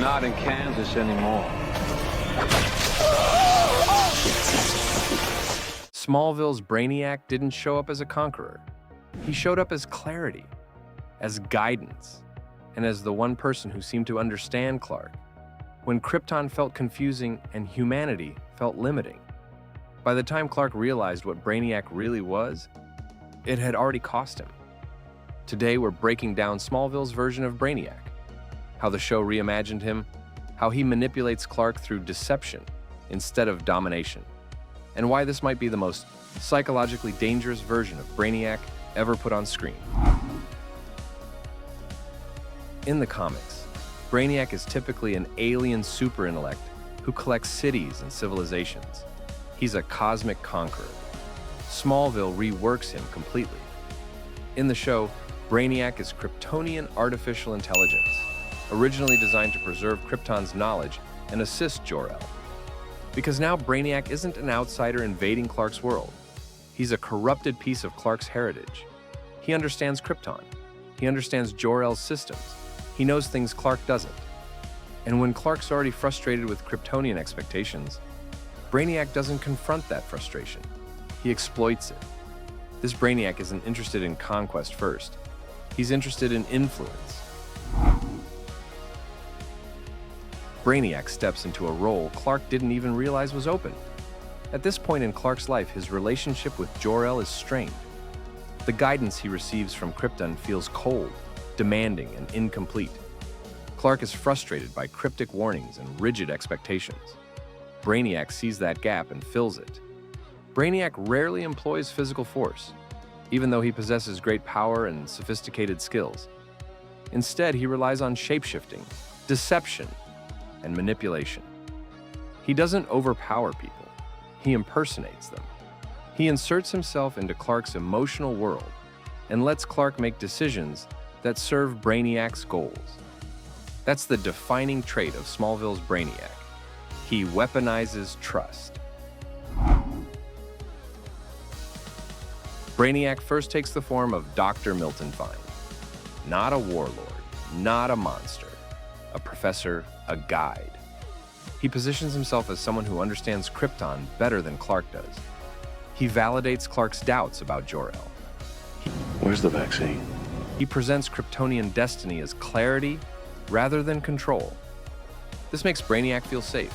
not in Kansas anymore. Smallville's Brainiac didn't show up as a conqueror. He showed up as clarity, as guidance, and as the one person who seemed to understand Clark when Krypton felt confusing and humanity felt limiting. By the time Clark realized what Brainiac really was, it had already cost him. Today, we're breaking down Smallville's version of Brainiac, how the show reimagined him, how he manipulates Clark through deception instead of domination, and why this might be the most psychologically dangerous version of Brainiac ever put on screen. In the comics, Brainiac is typically an alien superintellect who collects cities and civilizations. He's a cosmic conqueror. Smallville reworks him completely. In the show, Brainiac is Kryptonian artificial intelligence, originally designed to preserve Krypton's knowledge and assist Jor-El. Because now Brainiac isn't an outsider invading Clark's world. He's a corrupted piece of Clark's heritage. He understands Krypton. He understands Jor-El's systems. He knows things Clark doesn't. And when Clark's already frustrated with Kryptonian expectations, Brainiac doesn't confront that frustration. He exploits it. This Brainiac isn't interested in conquest first. He's interested in influence. Brainiac steps into a role Clark didn't even realize was open. At this point in Clark's life, his relationship with Jor-El is strained. The guidance he receives from Krypton feels cold, demanding, and incomplete. Clark is frustrated by cryptic warnings and rigid expectations. Brainiac sees that gap and fills it. Brainiac rarely employs physical force, even though he possesses great power and sophisticated skills. Instead, he relies on shapeshifting, deception, and manipulation. He doesn't overpower people. He impersonates them. He inserts himself into Clark's emotional world and lets Clark make decisions that serve Brainiac's goals. That's the defining trait of Smallville's Brainiac. He weaponizes trust. Brainiac first takes the form of Dr. Milton Fine. Not a warlord, not a monster, a professor, a guide. He positions himself as someone who understands Krypton better than Clark does. He validates Clark's doubts about Jor-El. Where's the vaccine? He presents Kryptonian destiny as clarity rather than control. This makes Brainiac feel safe.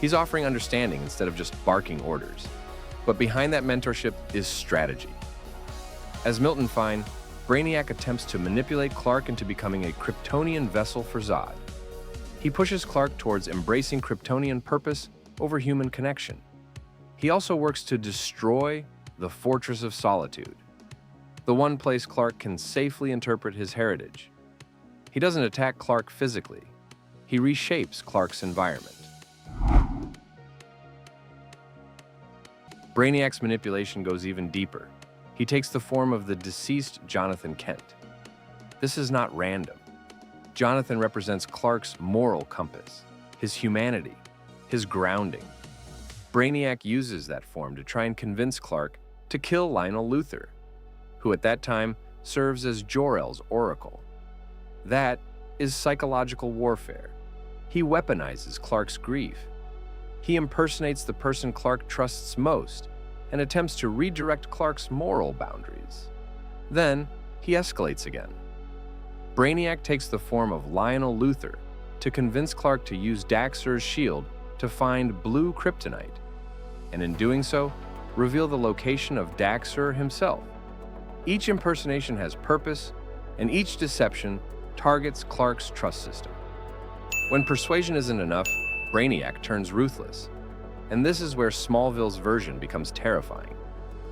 He's offering understanding instead of just barking orders. But behind that mentorship is strategy. As Milton Fine, Brainiac attempts to manipulate Clark into becoming a Kryptonian vessel for Zod. He pushes Clark towards embracing Kryptonian purpose over human connection. He also works to destroy the Fortress of Solitude, the one place Clark can safely interpret his heritage. He doesn't attack Clark physically. He reshapes Clark's environment. Brainiac's manipulation goes even deeper. He takes the form of the deceased Jonathan Kent. This is not random. Jonathan represents Clark's moral compass, his humanity, his grounding. Brainiac uses that form to try and convince Clark to kill Lionel Luthor, who at that time serves as Jor-El's oracle. That is psychological warfare. He weaponizes Clark's grief. He impersonates the person Clark trusts most and attempts to redirect Clark's moral boundaries. Then, he escalates again. Brainiac takes the form of Lionel Luthor to convince Clark to use Daxter's shield to find blue kryptonite, and in doing so, reveal the location of Daxter himself. Each impersonation has purpose, and each deception targets Clark's trust system. When persuasion isn't enough, Brainiac turns ruthless. And this is where Smallville's version becomes terrifying.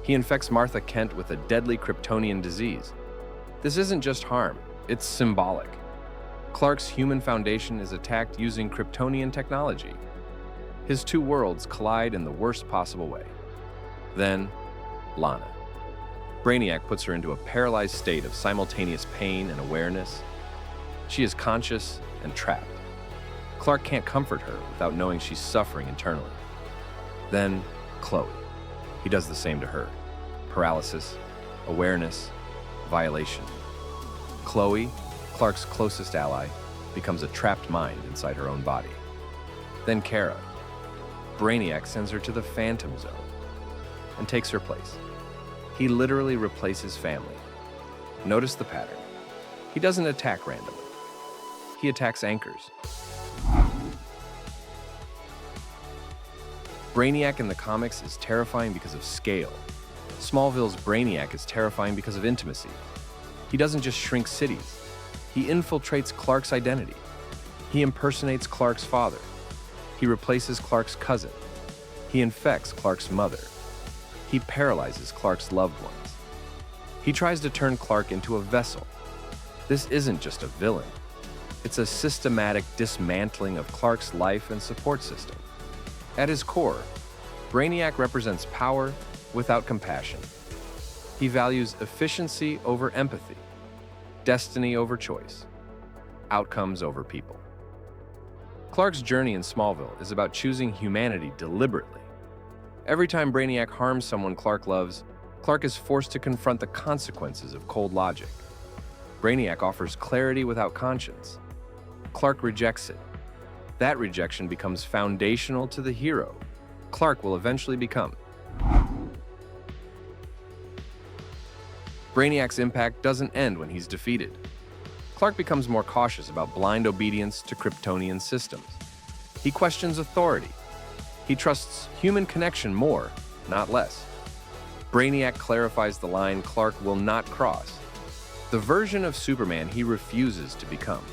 He infects Martha Kent with a deadly Kryptonian disease. This isn't just harm, it's symbolic. Clark's human foundation is attacked using Kryptonian technology. His two worlds collide in the worst possible way. Then, Lana. Brainiac puts her into a paralyzed state of simultaneous pain and awareness. She is conscious and trapped. Clark can't comfort her without knowing she's suffering internally. Then, Chloe. He does the same to her. Paralysis, awareness, violation. Chloe, Clark's closest ally, becomes a trapped mind inside her own body. Then Kara. Brainiac sends her to the Phantom Zone and takes her place. He literally replaces family. Notice the pattern. He doesn't attack randomly. He attacks anchors. Brainiac in the comics is terrifying because of scale. Smallville's Brainiac is terrifying because of intimacy. He doesn't just shrink cities. He infiltrates Clark's identity. He impersonates Clark's father. He replaces Clark's cousin. He infects Clark's mother. He paralyzes Clark's loved ones. He tries to turn Clark into a vessel. This isn't just a villain. It's a systematic dismantling of Clark's life and support system. At his core, Brainiac represents power without compassion. He values efficiency over empathy, destiny over choice, outcomes over people. Clark's journey in Smallville is about choosing humanity deliberately. Every time Brainiac harms someone Clark loves, Clark is forced to confront the consequences of cold logic. Brainiac offers clarity without conscience. Clark rejects it. That rejection becomes foundational to the hero Clark will eventually become. Brainiac's impact doesn't end when he's defeated. Clark becomes more cautious about blind obedience to Kryptonian systems. He questions authority. He trusts human connection more, not less. Brainiac clarifies the line Clark will not cross, the version of Superman he refuses to become.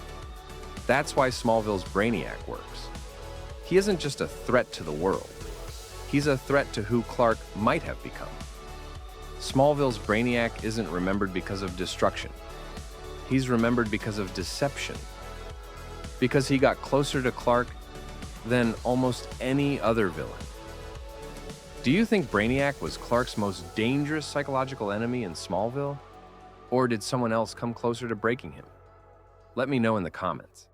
That's why Smallville's Brainiac works. He isn't just a threat to the world. He's a threat to who Clark might have become. Smallville's Brainiac isn't remembered because of destruction. He's remembered because of deception. Because he got closer to Clark than almost any other villain. Do you think Brainiac was Clark's most dangerous psychological enemy in Smallville? Or did someone else come closer to breaking him? Let me know in the comments.